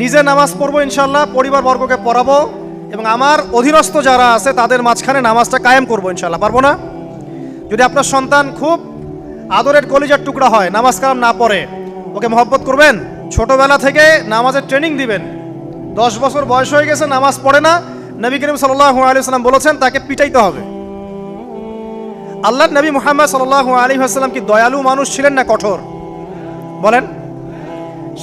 নিজে নামাজ পড়বো ইনশাল্লাহ, পরিবারবর্গকে পড়াবো এবং আমার অধীনস্থ যারা আছে তাদের মাঝখানে নামাজটা কায়েম করবো ইনশাল্লাহ। পারবো না? যদি আপনার সন্তান খুব আদরের কলিজার টুকরা হয়, নামাজ কালাম না পড়ে, ওকে মহব্বত করবেন, ছোটবেলা থেকে নামাজের ট্রেনিং দিবেন। 10 বছর বয়স হয়ে গেছে, নামাজ পড়ে না, নবী করিম সাল্লাল্লাহু আলাইহি ওয়াসাল্লাম বলেছেন তাকে পিটাইতে হবে। আল্লাহর নবী মুহাম্মদ সাল্লাল্লাহু আলাইহি ওয়াসাল্লাম কি দয়ালু মানুষ ছিলেন না কঠোর? বলেন।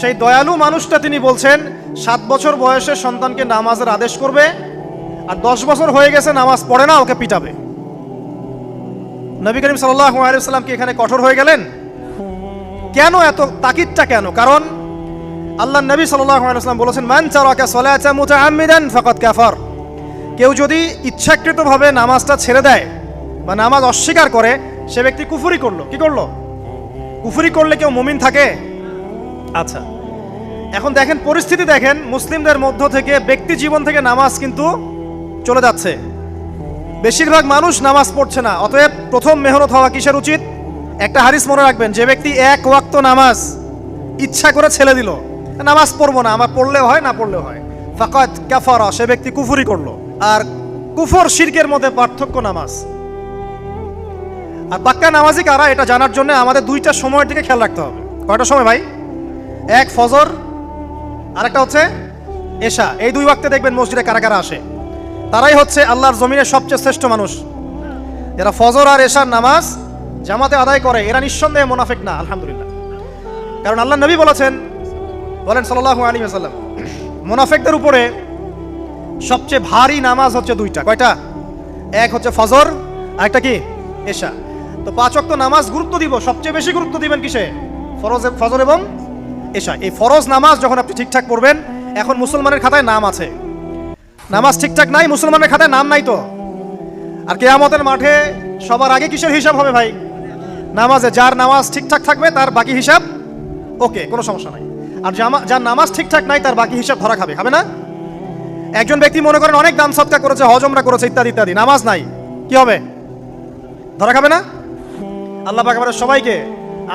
সেই দয়ালু মানুষটা তিনি বলছেন 7 বছর বয়সে সন্তানকে নামাজের আদেশ করবে, আর 10 বছর হয়ে গেছে নামাজ পড়ে না, ওকে পিটাবে। নবী করিম সাল্লাল্লাহু আলাইহি ওয়াসাল্লাম কি এখানে কঠোর হয়ে গেলেন? কেন এত তাকিদটা কেন? কারণ আল্লাহর নবী সাল্লাল্লাহু আলাইহি ওয়াসাল্লাম বলেছেন, মান তারাকা সালাতা মুতাআম্মিদান ফাকাদ কাফার। কেউ যদি ইচ্ছাকৃতভাবে নামাজটা ছেড়ে দেয় বা নামাজ অস্বীকার করে, সে ব্যক্তি কুফরি করলো। কি করলো? কুফরি করলে কেউ মুমিন থাকে? আচ্ছা, এখন দেখেন পরিস্থিতি, দেখেন মুসলিমদের মধ্য থেকে ব্যক্তি জীবন থেকে নামাজ কিন্তু চলে যাচ্ছে। বেশিরভাগ মানুষ নামাজ পড়ছে না। অতএব প্রথম মেহনত হওয়া কিসের উচিত? একটা হাদিস মনে রাখবেন, যে ব্যক্তি এক ওয়াক্ত নামাজ ইচ্ছা করে ছেড়ে দিল, নামাজ পড়বো না, আমার পড়লেও হয় না পড়লেও হয়, ফাকাদ কাফারা, সে ব্যক্তি কুফরি করলো। আর কুফর শিরকের মধ্যে পার্থক্য নামাজ আর পাক্কা নামাজি কারা, এটা জানার জন্য আমাদের দুইটা সময়ের দিকে খেয়াল রাখতে হবে। কয়টা সময় ভাই? এক ফজর, আর একটা হচ্ছে এশা। এই 2 ওয়াক্তে দেখবেন মসজিদে কারা কারা আসে, তারাই হচ্ছে আল্লাহর জমিনের সবচেয়ে শ্রেষ্ঠ মানুষ। যারা ফজর আর এশার নামাজ জামাতে আদায় করে, এরা নিঃসন্দেহে মুনাফিক না, আলহামদুলিল্লাহ। কারণ আল্লাহ নবী বলেছেন, বলেন সাল্লাল্লাহু আলাইহি ওয়াসাল্লাম, মুনাফিকদের উপরে সবচেয়ে ভারী নামাজ হচ্ছে 2টা। কয়টা? এক হচ্ছে ফজর, আর একটা কি? এশা। তো 5 ওয়াক্ত নামাজ গুরুত্ব দিব, সবচেয়ে বেশি গুরুত্ব দিবেন কিসে? ফজর এবং এশা। এই ফরজ নামাজ যখন আপনি ঠিকঠাক পড়বেন, এখন মুসলমানের খাতায় নাম আছে, নামাজ ঠিকঠাক নাই, মুসলমানের খাতায় নাম নাই তো। আর কিয়ামতের মাঠে সবার আগে কিসের হিসাব হবে ভাই? নামাজে। যার নামাজ ঠিকঠাক থাকবে তার বাকি হিসাব ওকে, কোনো সমস্যা নাই। আর যার নামাজ ঠিকঠাক নাই তার বাকি হিসাব ধরা খাবে, হবে না? একজন ব্যক্তি মনে করেন অনেক দান সদকা করেছে, হজ উমরা করেছে, ইত্যাদি ইত্যাদি, নামাজ নাই, কি হবে? ধরা খাবে না? আল্লাহ পাক আমাদের সবাইকে,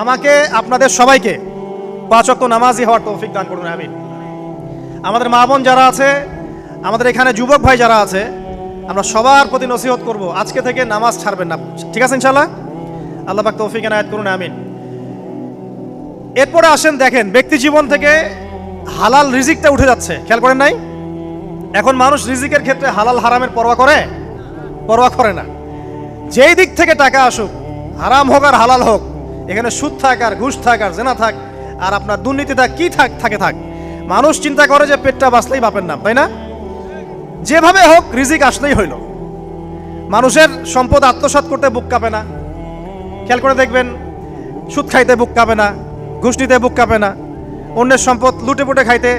আমাকে, আপনাদের সবাইকে 5 ওয়াক্ত নামাজি হওয়ার তৌফিক দান করুন, আমিন। আমাদের মা বোন যারা আছে, আমাদের এখানে যুবক ভাই যারা আছে, আমরা সবার প্রতি নসিহত করব, আজকে থেকে নামাজ ছাড়বেন না, ঠিক আছে ইনশাআল্লাহ? আল্লাহ পাক তৌফিক এনায়েত করুন, আমিন। এরপরে আসেন, দেখেন ব্যক্তি জীবন থেকে হালাল রিজিকটা উঠে যাচ্ছে, খেয়াল করেন নাই? এখন মানুষ রিজিকের ক্ষেত্রে হালাল হারামের পরোয়া করে? পরোয়া করে না। যেই দিক থেকে টাকা আসুক, হারাম হোক আর হালাল হোক, এখানে সুদ থাক আর ঘুষ থাক আর জেনা থাক আর আপনার দুর্নীতি থাক, কি থাক, মানুষ চিন্তা করে যে পেটটা বাঁচলেই বাপের নাম, তাই না? যেভাবে হোক রিজিক আসলেই হইল। মানুষের সম্পদ আত্মসাৎ করতে বুক কাঁপে না, খেয়াল করে দেখবেন। সুদ খাইতে বুক কাঁপে না, ঘুষ নিতে বুক কাঁপে না, অন্যের সম্পদ লুটে পুটে খাইতে,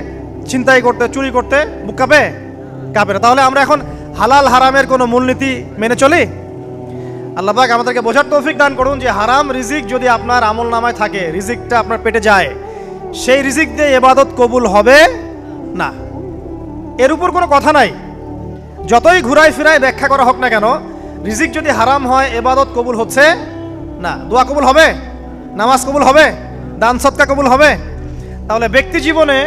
ছিনতাই করতে, চুরি করতে বুক কাঁপে না। তাহলে আমরা এখন হালাল হারামের কোনো মূলনীতি মেনে চলি? আল্লাহ পাক আমাদেরকে বোঝার তৌফিক দান করুন যে হারাম রিজিক যদি আপনার আমল নামায় থাকে, রিজিকটা আপনার পেটে যায়, সেই রিজিক দিয়ে ইবাদত কবুল হবে না, এর উপর কোনো কথা নাই। যতই ঘুরায় ফিরায় ব্যাখ্যা করা হোক না কেন, রিজিক যদি হারাম হয় ইবাদত কবুল হচ্ছে না। দোয়া কবুল হবে? নামাজ কবুল হবে? দান সদকা কবুল হবে? তাহলে ব্যক্তি জীবনে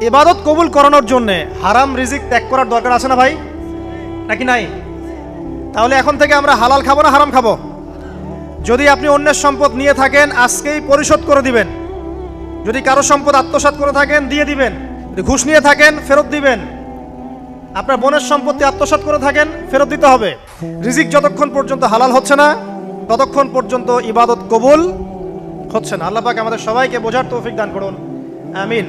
ইবাদত কবুল করানোর জন্য হারাম রিজিক ত্যাগ করার দরকার আছে না ভাই, নাকি নাই? তাহলে এখন থেকে আমরা হালাল খাবো না হারাম খাবো? যদি আপনি অন্যের সম্পদ নিয়ে থাকেন, আজকেই পরিশোধ করে দিবেন। যদি কারো সম্পদ আত্মসাৎ করে থাকেন, দিয়ে দিবেন। যদি ঘুষ নিয়ে থাকেন, ফেরত দিবেন। আপনার বোনের সম্পত্তি আত্মসাৎ করে থাকেন, ফেরত দিতে হবে। রিজিক যতক্ষণ পর্যন্ত হালাল হচ্ছে না, ততক্ষণ পর্যন্ত ইবাদত কবুল হচ্ছে না। আল্লাহ পাক আমাদের সবাইকে বোঝার তৌফিক দান করুন, আমিন।